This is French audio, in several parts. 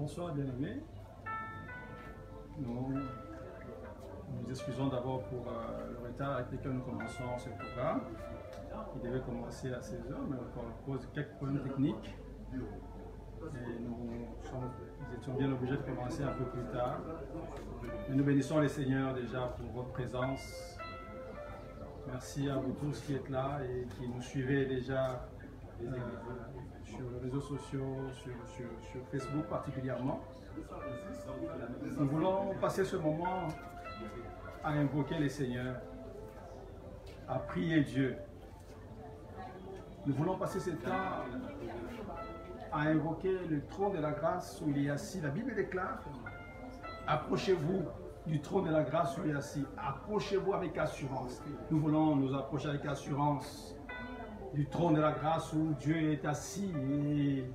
Bonsoir bien-aimés. Nous nous excusons d'abord pour le retard avec lequel nous commençons ce programme. Il devait commencer à 16 h, mais encore à cause de quelques problèmes techniques. Et nous étions bien obligés de commencer un peu plus tard. Mais nous bénissons les Seigneurs déjà pour votre présence. Merci à vous tous qui êtes là et qui nous suivez déjà sur les réseaux sociaux, sur Facebook particulièrement. Nous voulons passer ce moment à invoquer les Seigneurs, à prier Dieu. Nous voulons passer ce temps à invoquer le trône de la grâce où il est assis. La Bible déclare, approchez-vous du trône de la grâce où il est assis. Approchez-vous avec assurance. Nous voulons nous approcher avec assurance du trône de la grâce où Dieu est assis et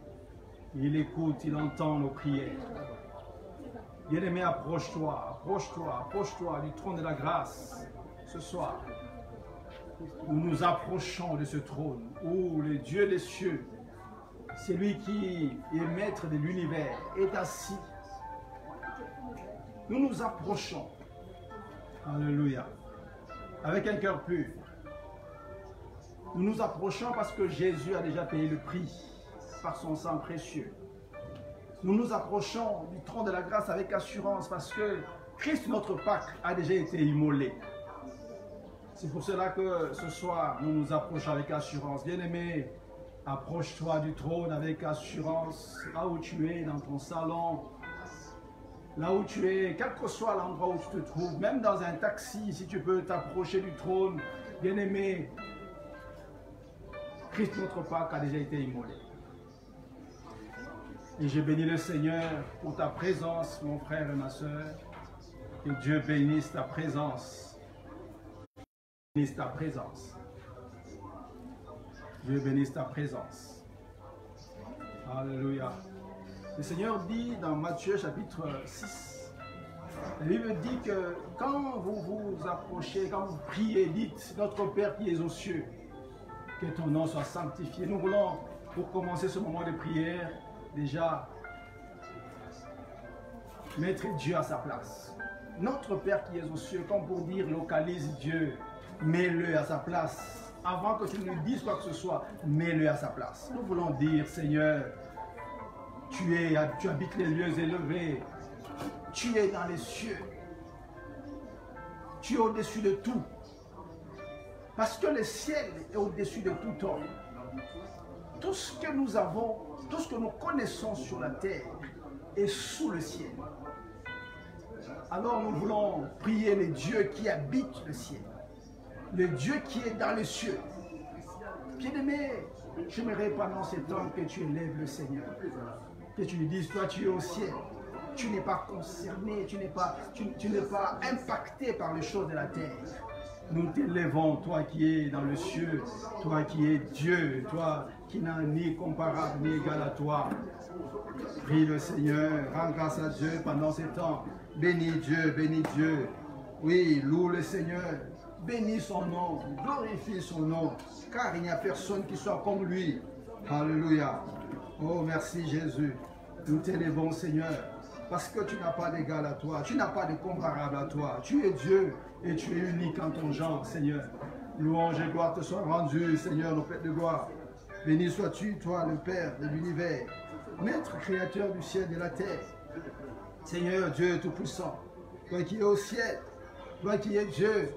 il écoute, il entend nos prières. Bien-aimé, approche-toi, approche-toi, approche-toi du trône de la grâce ce soir. Nous nous approchons de ce trône où le Dieu des cieux, celui qui est maître de l'univers, est assis. Nous nous approchons, alléluia, avec un cœur pur. Nous nous approchons parce que Jésus a déjà payé le prix par son sang précieux. Nous nous approchons du trône de la grâce avec assurance parce que Christ, notre Pâque, a déjà été immolé. C'est pour cela que ce soir, nous nous approchons avec assurance. Bien-aimé, approche-toi du trône avec assurance, là où tu es, dans ton salon, là où tu es, quel que soit l'endroit où tu te trouves, même dans un taxi, si tu peux t'approcher du trône, bien-aimé, Christ, notre Pâque, a déjà été immolé. Et je bénis le Seigneur pour ta présence, mon frère et ma soeur. Que Dieu bénisse ta présence. Bénisse ta présence. Dieu bénisse ta présence. Alléluia. Le Seigneur dit dans Matthieu chapitre 6, la Bible dit que quand vous vous approchez, quand vous priez, dites notre Père qui est aux cieux, que ton nom soit sanctifié. Nous voulons, pour commencer ce moment de prière, déjà mettre Dieu à sa place. Notre Père qui est aux cieux, comme pour dire localise Dieu, mets-le à sa place. Avant que tu nous dises quoi que ce soit, mets-le à sa place. Nous voulons dire, Seigneur, tu habites les lieux élevés, tu es dans les cieux, tu es au-dessus de tout. Parce que le ciel est au-dessus de tout homme. Tout ce que nous avons, tout ce que nous connaissons sur la terre est sous le ciel. Alors nous voulons prier le Dieu qui habite le ciel, le Dieu qui est dans les cieux. Bien-aimé, j'aimerais pendant ce temps que tu élèves le Seigneur, que tu lui dises, toi tu es au ciel, tu n'es pas concerné, tu n'es pas impacté par les choses de la terre. Nous t'élèvons, toi qui es dans le ciel, toi qui es Dieu, toi qui n'as ni comparable ni égal à toi. Prie le Seigneur, rends grâce à Dieu pendant ces temps. Bénis Dieu, bénis Dieu. Oui, loue le Seigneur, bénis son nom, glorifie son nom, car il n'y a personne qui soit comme lui. Alléluia. Oh, merci Jésus. Nous t'élèvons, Seigneur, parce que tu n'as pas d'égal à toi, tu n'as pas de comparable à toi. Tu es Dieu et tu es unique en ton genre, Seigneur. Louange et gloire te soient rendues, Seigneur, nos Pères de gloire. Béni sois-tu, toi, le Père de l'univers, Maître créateur du ciel et de la terre. Seigneur, Dieu Tout-Puissant, toi qui es au ciel, toi qui es Dieu,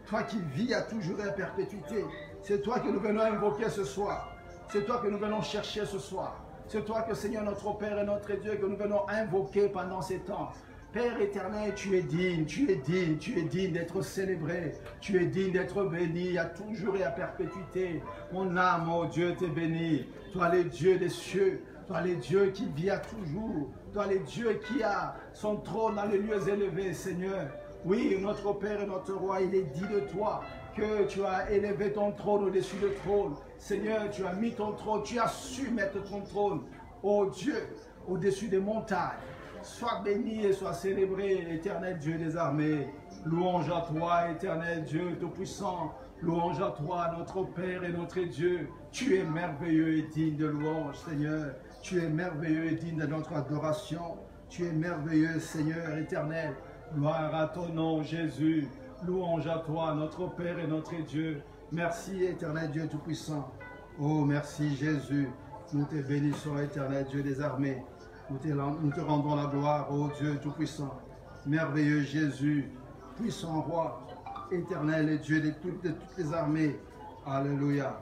toi qui vis à toujours et à perpétuité. C'est toi que nous venons invoquer ce soir. C'est toi que nous venons chercher ce soir. C'est toi que, Seigneur, notre Père et notre Dieu, que nous venons invoquer pendant ces temps. Père éternel, tu es digne, tu es digne, tu es digne d'être célébré, tu es digne d'être béni à toujours et à perpétuité. Mon âme, oh Dieu, t'es béni. Toi, le Dieu des cieux, toi, le Dieu qui vit à toujours, toi, le Dieu qui a son trône dans les lieux élevés, Seigneur. Oui, notre Père et notre Roi, il est dit de toi que tu as élevé ton trône au-dessus du trône. Seigneur, tu as mis ton trône, tu as su mettre ton trône, oh Dieu, au-dessus des montagnes. Sois béni et sois célébré, éternel Dieu des armées. Louange à toi, éternel Dieu Tout-Puissant. Louange à toi, notre Père et notre Dieu. Tu es merveilleux et digne de louange, Seigneur. Tu es merveilleux et digne de notre adoration. Tu es merveilleux, Seigneur éternel. Gloire à ton nom, Jésus. Louange à toi, notre Père et notre Dieu. Merci, éternel Dieu Tout-Puissant. Oh, merci, Jésus. Nous te bénissons, éternel Dieu des armées. Nous te rendons la gloire, ô Dieu Tout-Puissant. Merveilleux Jésus, puissant roi, éternel et Dieu de toutes les armées. Alléluia.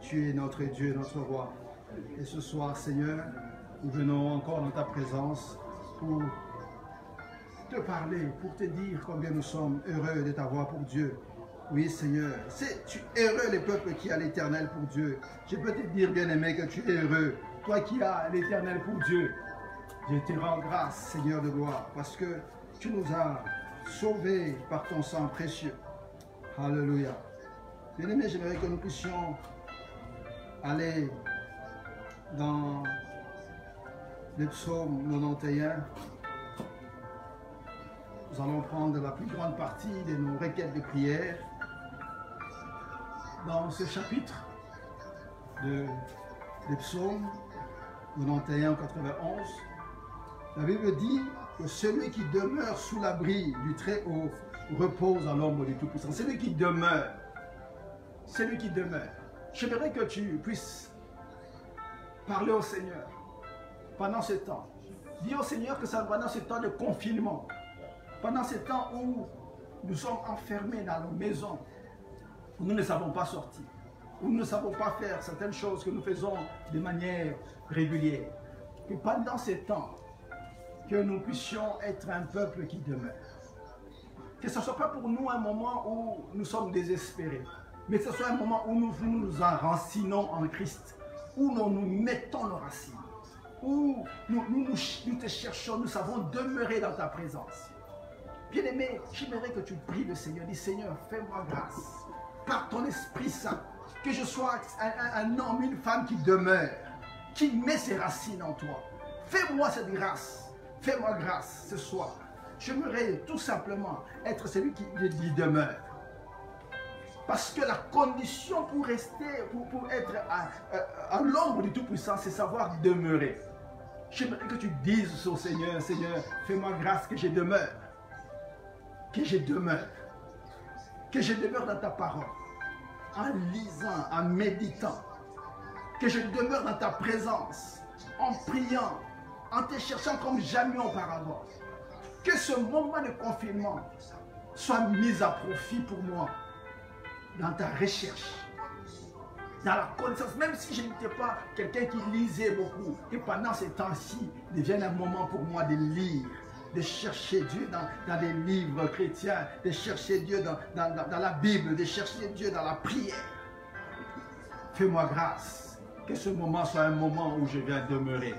Tu es notre Dieu, notre roi. Et ce soir, Seigneur, nous venons encore dans ta présence pour te parler, pour te dire combien nous sommes heureux de t'avoir pour Dieu. Oui, Seigneur, tu es heureux les peuples qui a l'Éternel pour Dieu. Je peux te dire, bien-aimé, que tu es heureux. Toi qui as l'Éternel pour Dieu. Je te rends grâce, Seigneur de gloire, parce que tu nous as sauvés par ton sang précieux. Alléluia. Bien-aimé, j'aimerais que nous puissions aller dans le psaume 91. Nous allons prendre la plus grande partie de nos requêtes de prière dans ce chapitre de psaume 91, 91. La Bible dit que celui qui demeure sous l'abri du Très-Haut repose à l'ombre du Tout-Puissant. Celui qui demeure. Celui qui demeure. J'aimerais que tu puisses parler au Seigneur pendant ce temps. Dis au Seigneur que ça pendant ce temps de confinement, pendant ce temps où nous sommes enfermés dans nos maisons, où nous ne savons pas sortir, où nous ne savons pas faire certaines choses que nous faisons de manière régulière. Que pendant ce temps, que nous puissions être un peuple qui demeure. Que ce ne soit pas pour nous un moment où nous sommes désespérés, mais que ce soit un moment où nous nous enracinons en Christ, où nous nous mettons nos racines, où nous te cherchons, nous savons demeurer dans ta présence. Bien-aimé, j'aimerais que tu pries le Seigneur. Dis, Seigneur, fais-moi grâce, par ton Esprit Saint, que je sois un homme, une femme qui demeure, qui met ses racines en toi. Fais-moi cette grâce, fais-moi grâce ce soir. J'aimerais tout simplement être celui qui demeure. Parce que la condition pour rester, pour être à l'ombre du Tout-Puissant, c'est savoir demeurer. J'aimerais que tu dises au Seigneur, Seigneur, fais-moi grâce que je demeure. Que je demeure. Que je demeure dans ta parole. En lisant, en méditant. Que je demeure dans ta présence. En priant, en te cherchant comme jamais auparavant. Que ce moment de confinement soit mis à profit pour moi. Dans ta recherche, dans la connaissance, même si je n'étais pas quelqu'un qui lisait beaucoup, que pendant ces temps-ci, devienne un moment pour moi de lire, de chercher Dieu dans des livres chrétiens, de chercher Dieu dans la Bible, de chercher Dieu dans la prière. Fais-moi grâce, que ce moment soit un moment où je viens demeurer.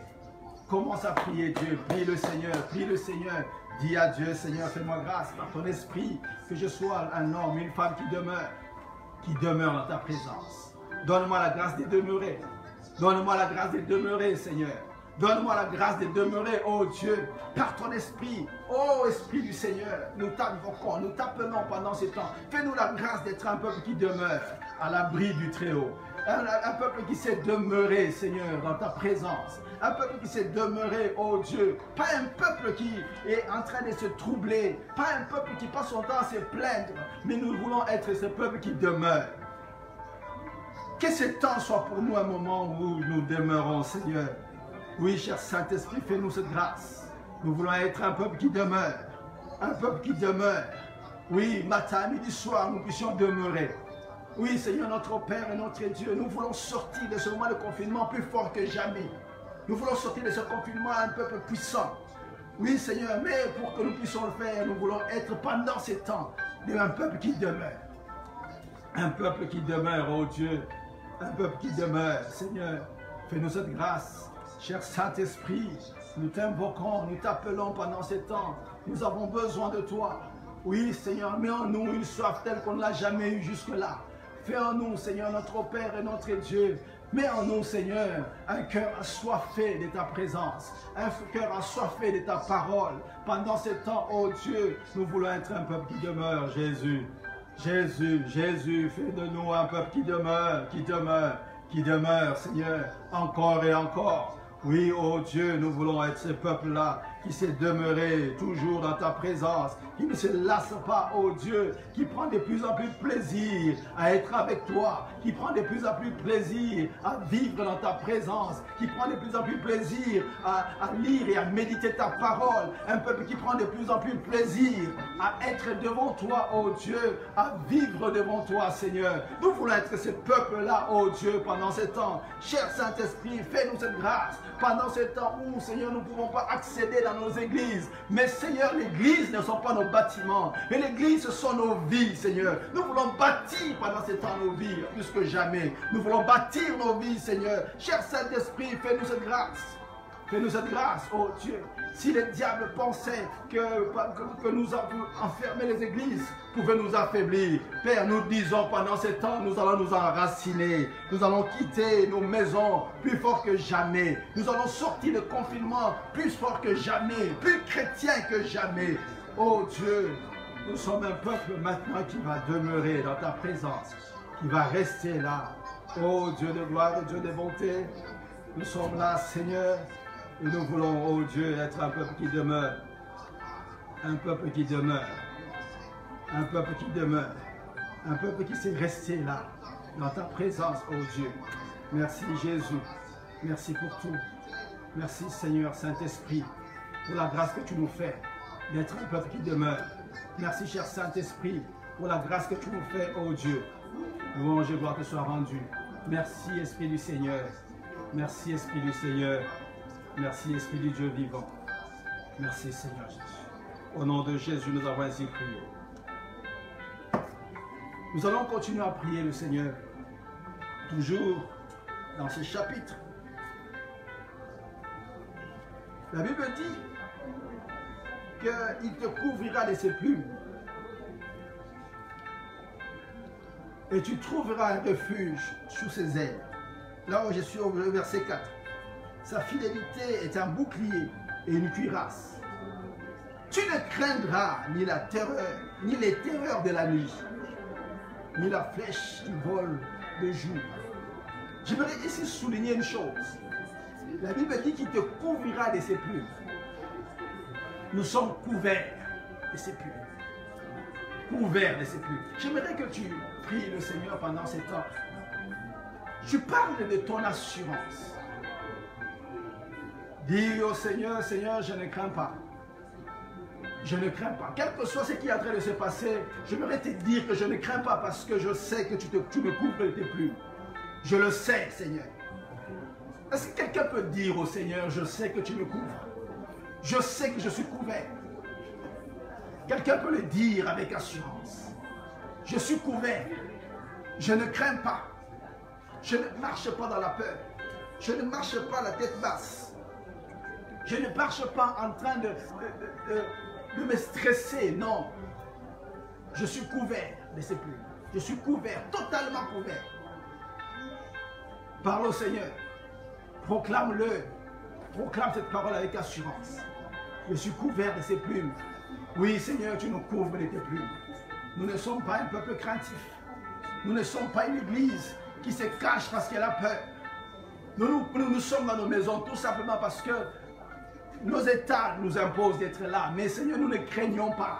Commence à prier Dieu, prie le Seigneur, dis à Dieu, Seigneur, fais-moi grâce par ton esprit, que je sois un homme, une femme qui demeure dans ta présence. Donne-moi la grâce de demeurer. Donne-moi la grâce de demeurer, Seigneur. Donne-moi la grâce de demeurer, oh Dieu, par ton esprit. Oh Esprit du Seigneur, nous t'invoquons, nous t'appelons pendant ce temps. Fais-nous la grâce d'être un peuple qui demeure à l'abri du Très-Haut. Un peuple qui sait demeurer, Seigneur, dans ta présence. Un peuple qui sait demeurer, oh Dieu. Pas un peuple qui est en train de se troubler. Pas un peuple qui passe son temps à se plaindre. Mais nous voulons être ce peuple qui demeure. Que ce temps soit pour nous un moment où nous demeurons, Seigneur. Oui, cher Saint-Esprit, fais-nous cette grâce. Nous voulons être un peuple qui demeure. Un peuple qui demeure. Oui, matin, midi, soir, nous puissions demeurer. Oui, Seigneur, notre Père et notre Dieu, nous voulons sortir de ce moment de confinement plus fort que jamais. Nous voulons sortir de ce confinement un peuple puissant. Oui, Seigneur, mais pour que nous puissions le faire, nous voulons être pendant ces temps un peuple qui demeure. Un peuple qui demeure, oh Dieu. Un peuple qui demeure, Seigneur. Fais-nous cette grâce. Cher Saint-Esprit, nous t'invoquons, nous t'appelons pendant ces temps. Nous avons besoin de toi. Oui, Seigneur, mets en nous une soif telle qu'on ne l'a jamais eue jusque-là. Fais en nous, Seigneur, notre Père et notre Dieu. Mets en nous, Seigneur, un cœur assoiffé de ta présence. Un cœur assoiffé de ta parole. Pendant ces temps, oh Dieu, nous voulons être un peuple qui demeure, Jésus. Jésus, Jésus, fais de nous un peuple qui demeure, Seigneur, encore et encore. Oui, oh Dieu, nous voulons être ce peuple-là qui s'est demeuré toujours dans ta présence, qui ne se lasse pas, oh Dieu, qui prend de plus en plus plaisir à être avec toi, qui prend de plus en plus plaisir à vivre dans ta présence, qui prend de plus en plus plaisir à lire et à méditer ta parole, un peuple qui prend de plus en plus plaisir à être devant toi, oh Dieu, à vivre devant toi, Seigneur. Nous voulons être ce peuple-là, oh Dieu, pendant ce temps. Cher Saint-Esprit, fais-nous cette grâce pendant ce temps où, Seigneur, nous ne pouvons pas accéder dans nos églises. Mais Seigneur, l'église ne sont pas nos bâtiments. Mais l'église, ce sont nos vies, Seigneur. Nous voulons bâtir pendant ce temps nos vies, plus que jamais. Nous voulons bâtir nos vies, Seigneur. Cher Saint-Esprit, fais-nous cette grâce. Fais-nous cette grâce, oh Dieu. Si le diable pensait que nous avons enfermé les églises, pouvait nous affaiblir. Père, nous disons pendant ce temps, nous allons nous enraciner. Nous allons quitter nos maisons plus fort que jamais. Nous allons sortir de confinement plus fort que jamais, plus chrétien que jamais. Oh Dieu, nous sommes un peuple maintenant qui va demeurer dans ta présence, qui va rester là. Oh Dieu de gloire, Dieu de bonté, nous sommes là, Seigneur. Et nous voulons, oh Dieu, être un peuple qui demeure. Un peuple qui demeure. Un peuple qui demeure. Un peuple qui s'est resté là, dans ta présence, oh Dieu. Merci Jésus. Merci pour tout. Merci Seigneur Saint-Esprit, pour la grâce que tu nous fais d'être un peuple qui demeure. Merci cher Saint-Esprit, pour la grâce que tu nous fais, oh Dieu. Louange et gloire te soit rendue. Merci Esprit du Seigneur. Merci Esprit du Seigneur. Merci Esprit du Dieu vivant. Merci Seigneur Jésus. Au nom de Jésus, nous avons ainsi prié. Nous allons continuer à prier le Seigneur. Toujours dans ce chapitre. La Bible dit qu'il te couvrira de ses plumes. Et tu trouveras un refuge sous ses ailes. Là où je suis au verset 4. Sa fidélité est un bouclier et une cuirasse. Tu ne craindras ni la terreur, ni les terreurs de la nuit, ni la flèche qui vole le jour. J'aimerais ici souligner une chose. La Bible dit qu'il te couvrira de ses plumes. Nous sommes couverts de ses plumes. Couverts de ses plumes. J'aimerais que tu pries le Seigneur pendant ces temps. Tu parles de ton assurance. Dis au Seigneur, Seigneur, je ne crains pas. Je ne crains pas. Quel que soit ce qui est en train de se passer, j'aimerais te dire que je ne crains pas parce que je sais que tu me couvres de tes plumes. Je le sais, Seigneur. Est-ce que quelqu'un peut dire au Seigneur, je sais que tu me couvres? Je sais que je suis couvert. Quelqu'un peut le dire avec assurance. Je suis couvert. Je ne crains pas. Je ne marche pas dans la peur. Je ne marche pas la tête basse. Je ne marche pas en train de me stresser, non. Je suis couvert de ces plumes. Je suis couvert, totalement couvert. Parle au Seigneur. Proclame-le. Proclame cette parole avec assurance. Je suis couvert de ces plumes. Oui, Seigneur, tu nous couvres de tes plumes. Nous ne sommes pas un peuple craintif. Nous ne sommes pas une église qui se cache parce qu'elle a peur. Nous sommes dans nos maisons tout simplement parce que nos états nous imposent d'être là. Mais Seigneur, nous ne craignons pas.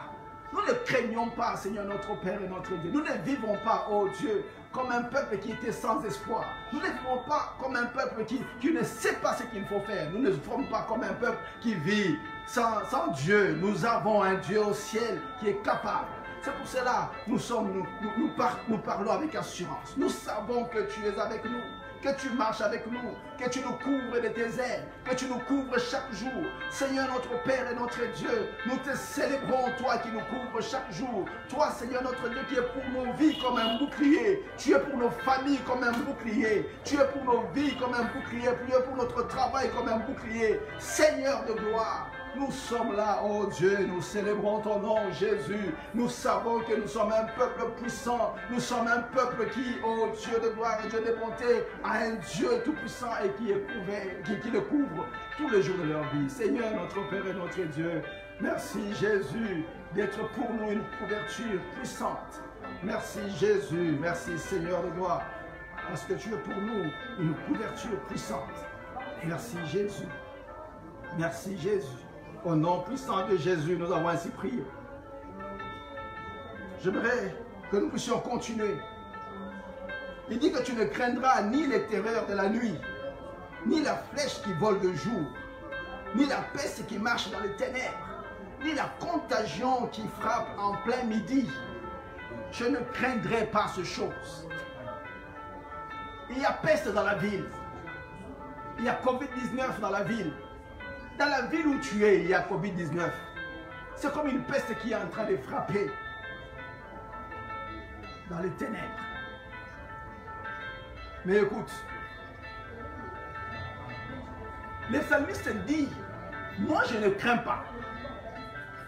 Nous ne craignons pas, Seigneur, notre Père et notre Dieu. Nous ne vivons pas, oh Dieu, comme un peuple qui était sans espoir. Nous ne vivons pas comme un peuple qui ne sait pas ce qu'il faut faire. Nous ne vivons pas comme un peuple qui vit sans Dieu. Nous avons un Dieu au ciel qui est capable. C'est pour cela que nous parlons avec assurance. Nous savons que tu es avec nous. Que tu marches avec nous, que tu nous couvres de tes ailes, que tu nous couvres chaque jour. Seigneur notre Père et notre Dieu, nous te célébrons, toi qui nous couvres chaque jour. Toi, Seigneur notre Dieu, qui es pour nos vies comme un bouclier. Tu es pour nos familles comme un bouclier. Tu es pour nos vies comme un bouclier. Tu es pour notre travail comme un bouclier. Seigneur de gloire, nous sommes là, oh Dieu, nous célébrons ton nom, Jésus. Nous savons que nous sommes un peuple puissant. Nous sommes un peuple qui, oh Dieu de gloire et Dieu de bonté, a un Dieu tout-puissant et qui est couvert, qui le couvre tous les jours de leur vie. Seigneur, notre Père et notre Dieu, merci Jésus d'être pour nous une couverture puissante. Merci Jésus, merci Seigneur de gloire, parce que tu es pour nous une couverture puissante. Merci Jésus. Merci Jésus. Au nom puissant de Jésus, nous avons ainsi prié. J'aimerais que nous puissions continuer. Il dit que tu ne craindras ni les terreurs de la nuit, ni la flèche qui vole de jour, ni la peste qui marche dans les ténèbres, ni la contagion qui frappe en plein midi. Je ne craindrai pas ces choses. Il y a peste dans la ville. Il y a Covid-19 dans la ville. Dans la ville où tu es, il y a Covid-19. C'est comme une peste qui est en train de frapper dans les ténèbres. Mais écoute, les psalmistes disent, moi je ne crains pas.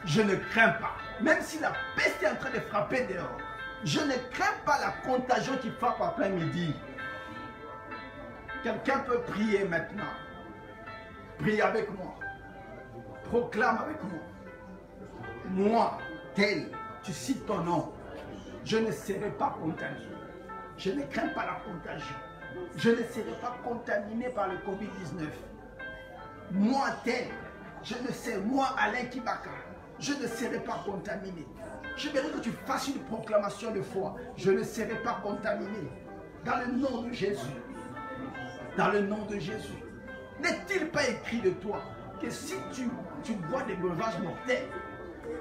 Je ne crains pas. Même si la peste est en train de frapper dehors, je ne crains pas la contagion qui frappe en plein midi. Quelqu'un peut prier maintenant. Prie avec moi. Proclame avec moi. Moi, tel, tu cites ton nom. Je ne serai pas contaminé. Je ne crains pas la contagion. Je ne serai pas contaminé par le Covid-19. Moi, tel, je ne sais, moi, Alain Kibaka, je ne serai pas contaminé. Je voudrais que tu fasses une proclamation de foi. Je ne serai pas contaminé. Dans le nom de Jésus. Dans le nom de Jésus. N'est-il pas écrit de toi que si tu bois des breuvages mortels,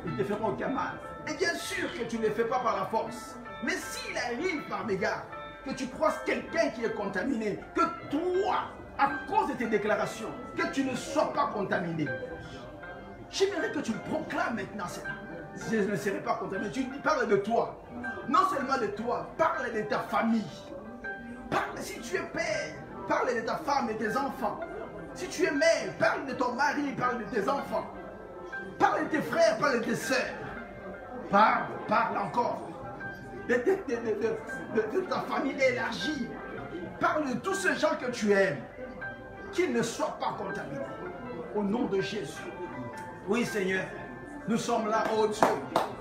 ils ne te feront aucun mal? Et bien sûr que tu ne le fais pas par la force. Mais s'il arrive par mégarde que tu croises quelqu'un qui est contaminé, que toi, à cause de tes déclarations, que tu ne sois pas contaminé, j'aimerais que tu proclames maintenant cela. Je ne serai pas contaminé. Tu parles de toi. Non seulement de toi, parle de ta famille. Parle si tu es père. Parle de ta femme et tes enfants. Si tu es mère, parle de ton mari, parle de tes enfants. Parle de tes frères, parle de tes sœurs. Parle encore. De ta famille élargie. Parle de tous ces gens que tu aimes. Qu'ils ne soient pas contaminés. Au nom de Jésus. Oui, Seigneur. Nous sommes là, oh Dieu.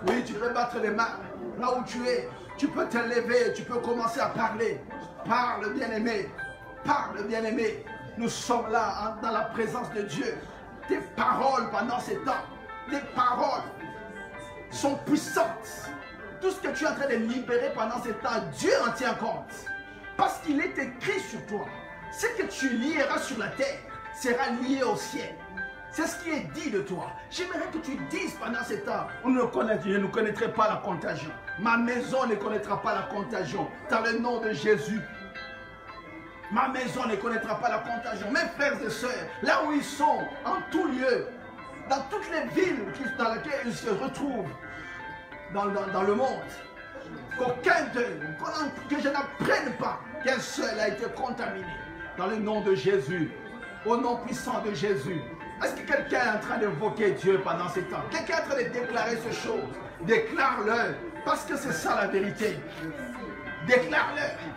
Oui, tu peux battre les mains. Là où tu es, tu peux te lever, tu peux commencer à parler. Parle, bien-aimé. Parle, bien-aimé. Nous sommes là dans la présence de Dieu. Tes paroles pendant ces temps, tes paroles sont puissantes. Tout ce que tu es en train de libérer pendant ces temps, Dieu en tient compte. Parce qu'il est écrit sur toi. Ce que tu lieras sur la terre sera lié au ciel. C'est ce qui est dit de toi. J'aimerais que tu dises pendant ces temps, je ne connaîtrai pas la contagion. Ma maison ne connaîtra pas la contagion. Dans le nom de Jésus. Ma maison ne connaîtra pas la contagion. Mes frères et sœurs, là où ils sont, en tout lieu, dans toutes les villes dans lesquelles ils se retrouvent, dans le monde, qu'aucun d'eux, que je n'apprenne pas qu'un seul a été contaminé. Dans le nom de Jésus, au nom puissant de Jésus. Est-ce que quelqu'un est en train d'invoquer Dieu pendant ces temps? Quelqu'un est en train de déclarer ces choses? Déclare-le, parce que c'est ça la vérité. Déclare-le.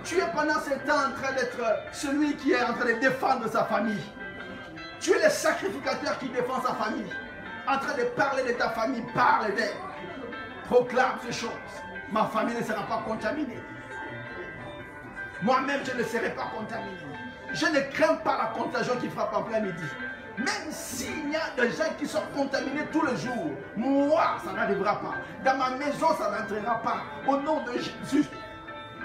Tu es pendant ces temps en train d'être celui qui est en train de défendre sa famille. Tu es le sacrificateur qui défend sa famille. En train de parler de ta famille, parle d'elle. Proclame ces choses. Ma famille ne sera pas contaminée. Moi-même, je ne serai pas contaminé. Je ne crains pas la contagion qui frappe en plein midi. Même s'il y a des gens qui sont contaminés tous les jours, moi, ça n'arrivera pas. Dans ma maison, ça n'entrera pas. Au nom de Jésus.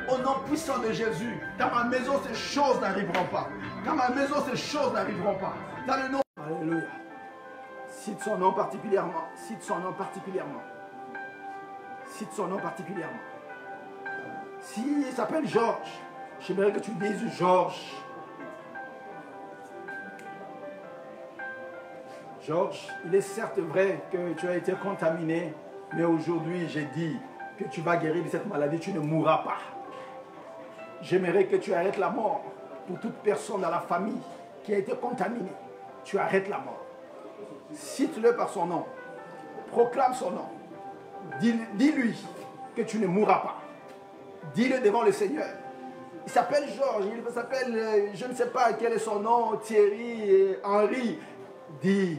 Au nom puissant de Jésus, dans ma maison, ces choses n'arriveront pas. Dans ma maison, ces choses n'arriveront pas. Dans le nom. Alléluia. Cite son nom particulièrement. Cite son nom particulièrement. Cite son nom particulièrement. S'il s'appelle Georges, j'aimerais que tu dises Georges. Georges, il est certes vrai que tu as été contaminé, mais aujourd'hui, j'ai dit que tu vas guérir de cette maladie, tu ne mourras pas. J'aimerais que tu arrêtes la mort pour toute personne dans la famille qui a été contaminée. Tu arrêtes la mort. Cite-le par son nom. Proclame son nom. Dis-lui que tu ne mourras pas. Dis-le devant le Seigneur. Il s'appelle Georges, il s'appelle, je ne sais pas quel est son nom, Thierry, Henri. Dis,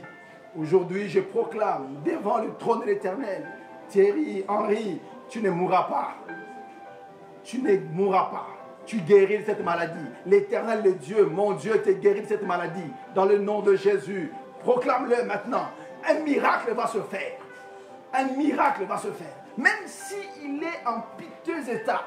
aujourd'hui je proclame devant le trône de l'Éternel, Thierry, Henri, tu ne mourras pas. Tu ne mourras pas. tu guéris de cette maladie. L'Éternel, le Dieu, mon Dieu, te guérit de cette maladie. Dans le nom de Jésus, proclame-le maintenant. Un miracle va se faire. Un miracle va se faire. Même s'il est en piteux état,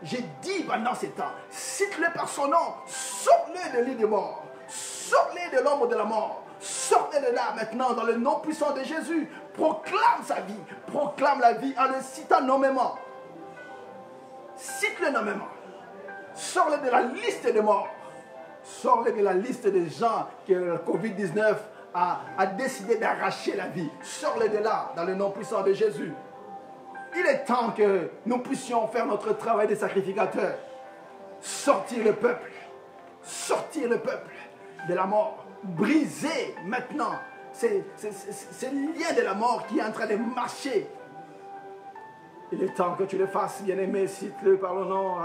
j'ai dit pendant ces temps, cite-le par son nom, sors-le de l'île de mort, sors-le de l'ombre de la mort, sors-le de là maintenant dans le nom puissant de Jésus. Proclame sa vie, proclame la vie en le citant nommément. Cite-le nommément. Sors-le de la liste des morts. Sors-le de la liste des gens que le Covid-19 a décidé d'arracher la vie. Sors-le de là, dans le nom puissant de Jésus. Il est temps que nous puissions faire notre travail de sacrificateur. Sortir le peuple de la mort. Briser maintenant ces liens de la mort qui est en train de marcher. Il est temps que tu le fasses, bien-aimé, cite-le par le nom.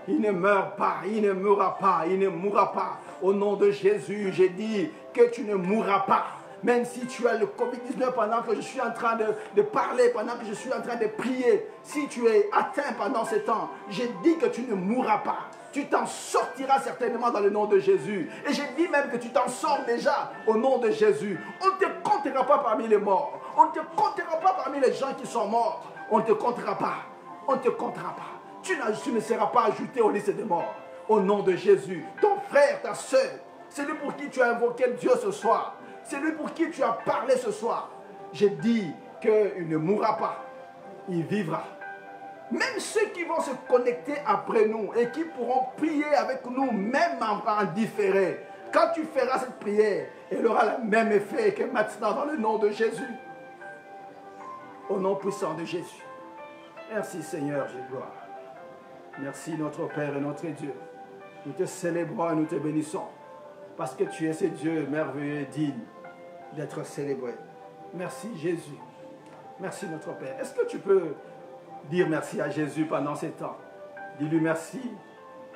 Il ne meurt pas, il ne mourra pas, il ne mourra pas. Au nom de Jésus, j'ai dit que tu ne mourras pas. Même si tu as le Covid-19 pendant que je suis en train de parler, pendant que je suis en train de prier, si tu es atteint pendant ce temps, j'ai dit que tu ne mourras pas. Tu t'en sortiras certainement dans le nom de Jésus. Et j'ai dit même que tu t'en sors déjà au nom de Jésus. On ne te comptera pas parmi les morts. On ne te comptera pas parmi les gens qui sont morts. On ne te comptera pas. On ne te comptera pas. Tu ne seras pas ajouté aux listes des morts. Au nom de Jésus. Ton frère, ta soeur, celui pour qui tu as invoqué Dieu ce soir, celui pour qui tu as parlé ce soir, j'ai dit qu'il ne mourra pas. Il vivra. Même ceux qui vont se connecter après nous et qui pourront prier avec nous, même en différé, quand tu feras cette prière, elle aura le même effet que maintenant dans le nom de Jésus. Au nom puissant de Jésus. Merci Seigneur, j'ai gloire. Merci notre Père et notre Dieu. Nous te célébrons et nous te bénissons. Parce que tu es ce Dieu merveilleux et digne d'être célébré. Merci Jésus. Merci notre Père. Est-ce que tu peux dire merci à Jésus pendant ces temps? Dis-lui merci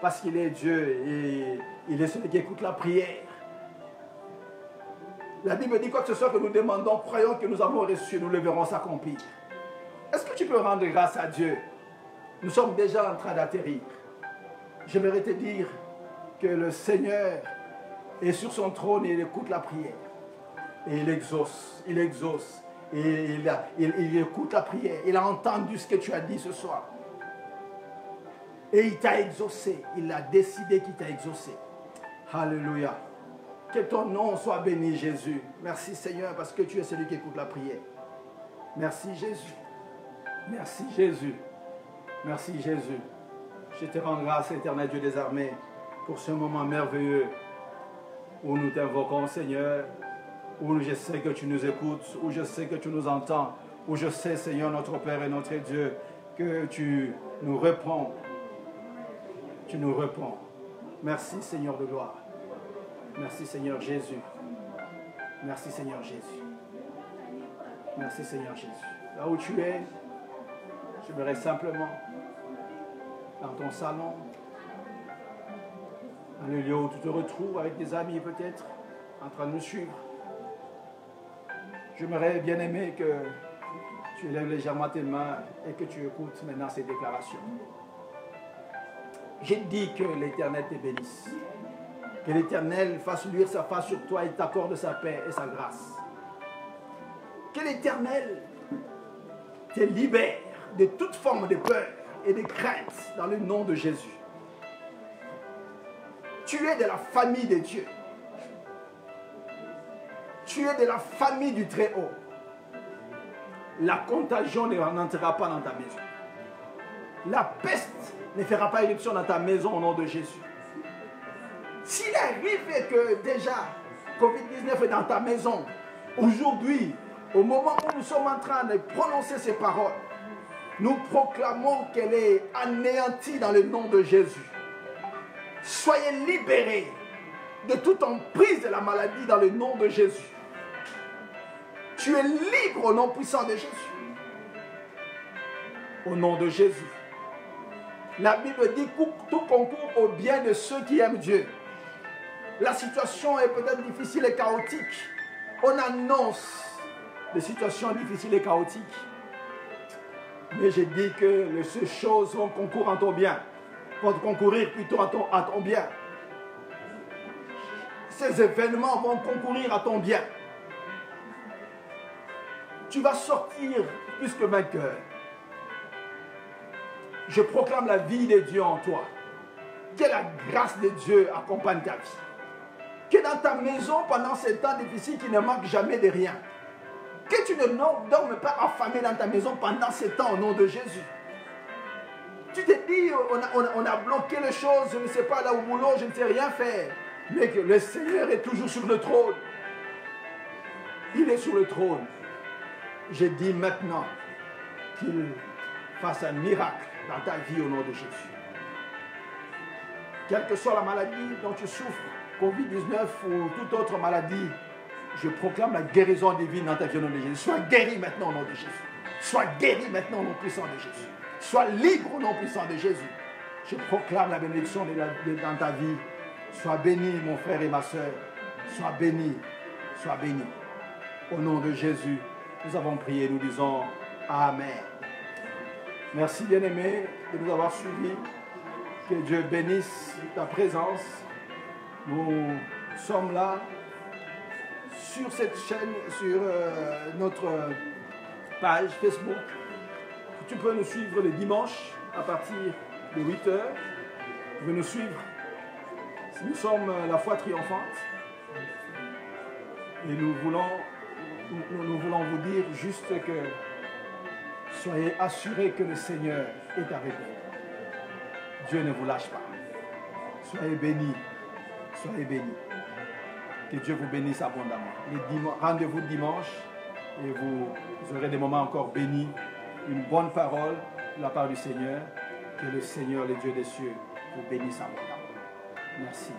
parce qu'il est Dieu et il est celui qui écoute la prière. La Bible dit quoi que ce soit que nous demandons, croyons que nous avons reçu, nous le verrons s'accomplir. Est-ce que tu peux rendre grâce à Dieu? Nous sommes déjà en train d'atterrir. J'aimerais te dire que le Seigneur est sur son trône et il écoute la prière. Et il exauce, et il écoute la prière. Il a entendu ce que tu as dit ce soir. Et il t'a exaucé. Il a décidé qu'il t'a exaucé. Alléluia. Que ton nom soit béni, Jésus. Merci Seigneur, parce que tu es celui qui écoute la prière. Merci Jésus. Merci Jésus. Merci Jésus. Je te rends grâce, éternel Dieu des armées, pour ce moment merveilleux où nous t'invoquons, Seigneur, où je sais que tu nous écoutes, où je sais que tu nous entends, où je sais, Seigneur, notre Père et notre Dieu, que tu nous réponds. Tu nous réponds. Merci, Seigneur de gloire. Merci, Seigneur Jésus. Merci, Seigneur Jésus. Merci, Seigneur Jésus. Là où tu es, j'aimerais simplement, dans ton salon, dans le lieu où tu te retrouves avec des amis peut-être, en train de nous suivre, j'aimerais bien aimer que tu lèves légèrement tes mains et que tu écoutes maintenant ces déclarations. J'ai dit que l'Éternel te bénisse. Que l'Éternel fasse luire sa face sur toi et t'accorde sa paix et sa grâce. Que l'Éternel te libère de toute forme de peur et de crainte dans le nom de Jésus. Tu es de la famille de Dieu. Tu es de la famille du Très-Haut. La contagion n'entrera pas dans ta maison. La peste ne fera pas éruption dans ta maison au nom de Jésus. S'il arrive que déjà Covid-19 est dans ta maison, aujourd'hui, au moment où nous sommes en train de prononcer ces paroles, nous proclamons qu'elle est anéantie dans le nom de Jésus. Soyez libérés de toute emprise de la maladie dans le nom de Jésus. Tu es libre au nom puissant de Jésus. Au nom de Jésus. La Bible dit que tout concourt au bien de ceux qui aiment Dieu. La situation est peut-être difficile et chaotique. On annonce des situations difficiles et chaotiques. Mais j'ai dit que ces choses vont concourir en ton bien. Vont concourir plutôt à ton bien. Ces événements vont concourir à ton bien. Tu vas sortir plus que vainqueur. Je proclame la vie de Dieu en toi. Que la grâce de Dieu accompagne ta vie. Que dans ta maison, pendant ces temps difficiles, qu'il ne manque jamais de rien. Que tu ne dormes pas affamé dans ta maison pendant ces temps au nom de Jésus. Tu te dis, on a bloqué les choses, je ne sais pas là au boulot, je ne sais rien faire. Mais que le Seigneur est toujours sur le trône. Il est sur le trône. Je dis maintenant qu'il fasse un miracle dans ta vie au nom de Jésus. Quelle que soit la maladie dont tu souffres, Covid-19 ou toute autre maladie, je proclame la guérison divine dans ta vie au nom de Jésus. Sois guéri maintenant au nom de Jésus. Sois guéri maintenant au nom puissant de Jésus. Sois libre au nom puissant de Jésus. Je proclame la bénédiction dans ta vie. Sois béni, mon frère et ma soeur. Sois béni. Sois béni. Au nom de Jésus, nous avons prié, nous disons Amen. Merci bien-aimé de nous avoir suivis. Que Dieu bénisse ta présence. Nous sommes là sur cette chaîne, sur notre page Facebook. Tu peux nous suivre les dimanches à partir de 8h. Tu peux nous suivre. Nous sommes la foi triomphante. Et nous voulons vous dire juste que soyez assurés que le Seigneur est avec vous. Dieu ne vous lâche pas. Soyez bénis. Soyez bénis. Que Dieu vous bénisse abondamment. Rendez-vous dimanche et vous aurez des moments encore bénis. Une bonne parole de la part du Seigneur. Que le Seigneur, le Dieu des cieux, vous bénisse abondamment. Merci.